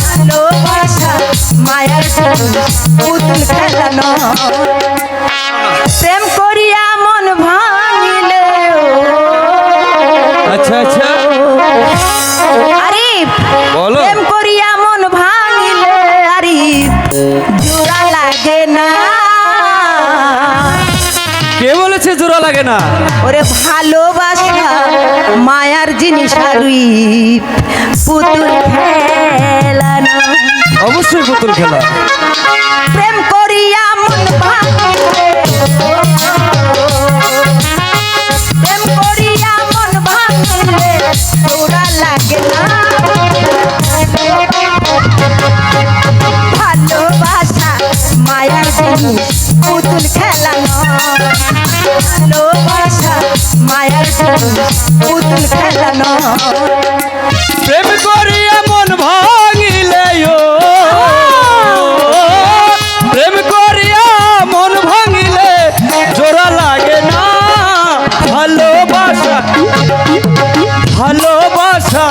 ভালোবাসা মায়ার পুতুল খেলানো প্রেম করিয়া মন ভাঙিলে আচ্ছা আচ্ছা আরিফ বলো। প্রেম করিয়া মন ভাঙিলে আরিফ জোড়া লাগে না। কে বলেছে জোড়া লাগে না? ওরে ভালোবাসা মায়ার জিনিস আরিফ পুতুল খেলানো। অবশ্যই পুতুল খেলা। প্রেম করিয়া মন ভাঙিলে প্রেম করিয়া মন ভাঙিলে জোড়া লাগে না। ভালোবাসা মায়ার জিনিস পুতুল খেলানো ভালোবাসা মায়ার জিনিস পুতুল খেলানো প্রেম করিয়া মন ভাঙিলে প্রেম করিয়া মন ভাঙিলে জোড়া লাগে না। ভালোবাসা ভালোবাসা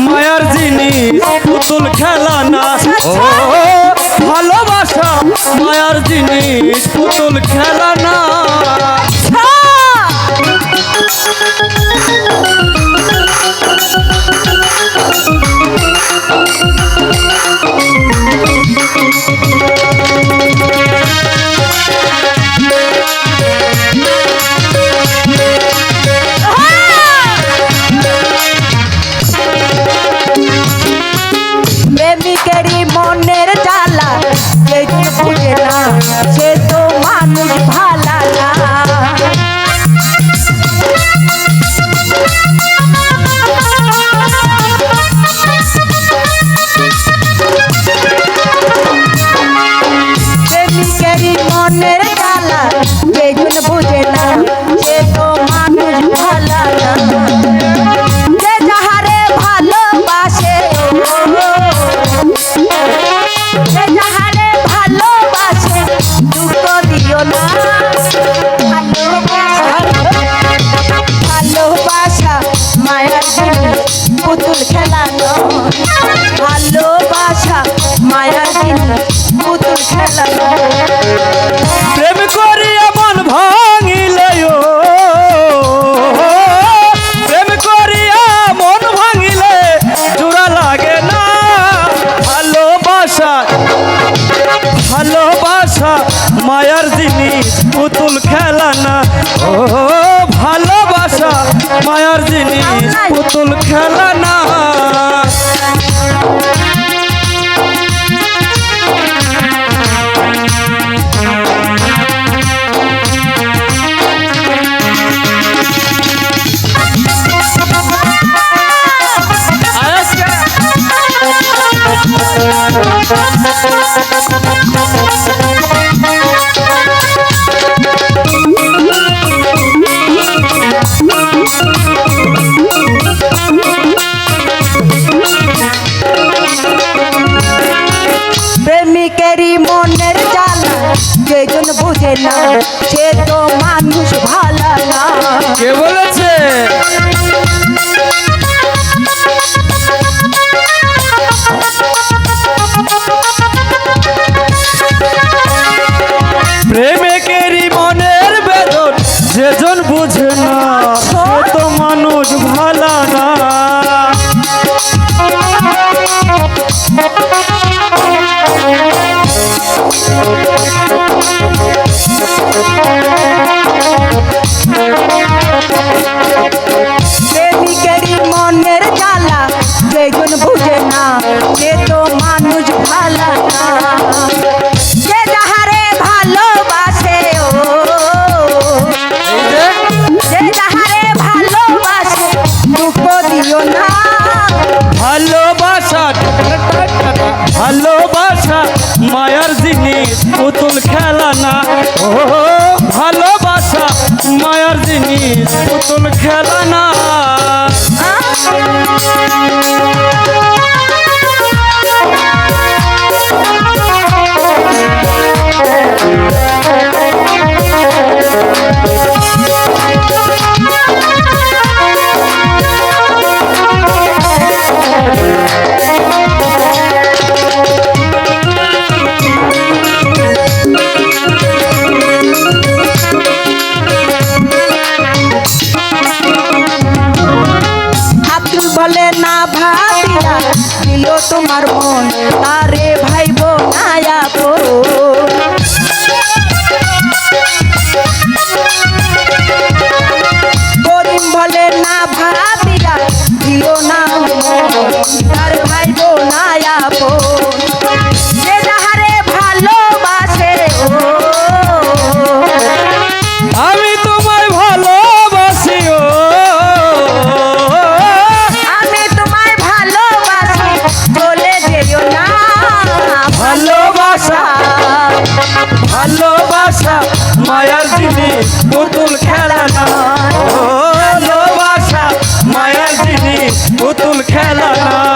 মায়ার জিনিস পুতুল খেলা না। ও ভালোবাসা মায়ার জিনিস পুতুল খেলা না। প্রেমিকেরই মনের জ্বালা যে বুঝে না সে তো মানুষ ভালা না। প্রেমিকেরই মনের জ্বালা যে বুঝে না সে তো মানুষ ভালা না। যে যাহারে ভালোবাসে যে যাহারে ভালোবাসে দুঃখ দিও না। ভালোবাসা মায়ার জিনিস পুতুল খেলানো ভালোবাসা মায়ার জিনিস পুতুল খেলানো। প্রেম করিয়া মন ভাঙিলে প্রেম করিয়া মন ভাঙিলে জোড়া লাগে না। ভালোবাসা ভালোবাসা মায়ার জিনিস পুতুল খেলা না। ও ভালোবাসা মায়ার জিনিস পুতুল খেলা না। প্রেমিকেরই মনের জ্বালা যেজন বুঝে না সে তো মানুষ ভালা না। কে বলেছে? প্রেমিকেরই মনের বেদন যেজন বুঝে না সে তো মানুষ ভালা না। প্রেমিকেরই মনের জ্বালা যেজন বুঝে না সে তো মানুষ ভালা না। যে যাহারে ভালোবাসে যে যাহারে ভালোবাসে দুঃখ দিও না। ভালোবাসা মন তারে ভাইব নায়াপন করিম বলে না ভাবিরা দিও না মন তার ভাইব নায়াপন যে যাহারে ভালোবাসে ও আমি তোমায় ভালোবাসি ও আমি তোমায় ভালোবাসি চলে যেও না ভালোবাসা ভালোবাসা মায়ার জিনিস পুতুল খেলা না ও ভালোবাসা মায়ার জিনিস পুতুল খেলা না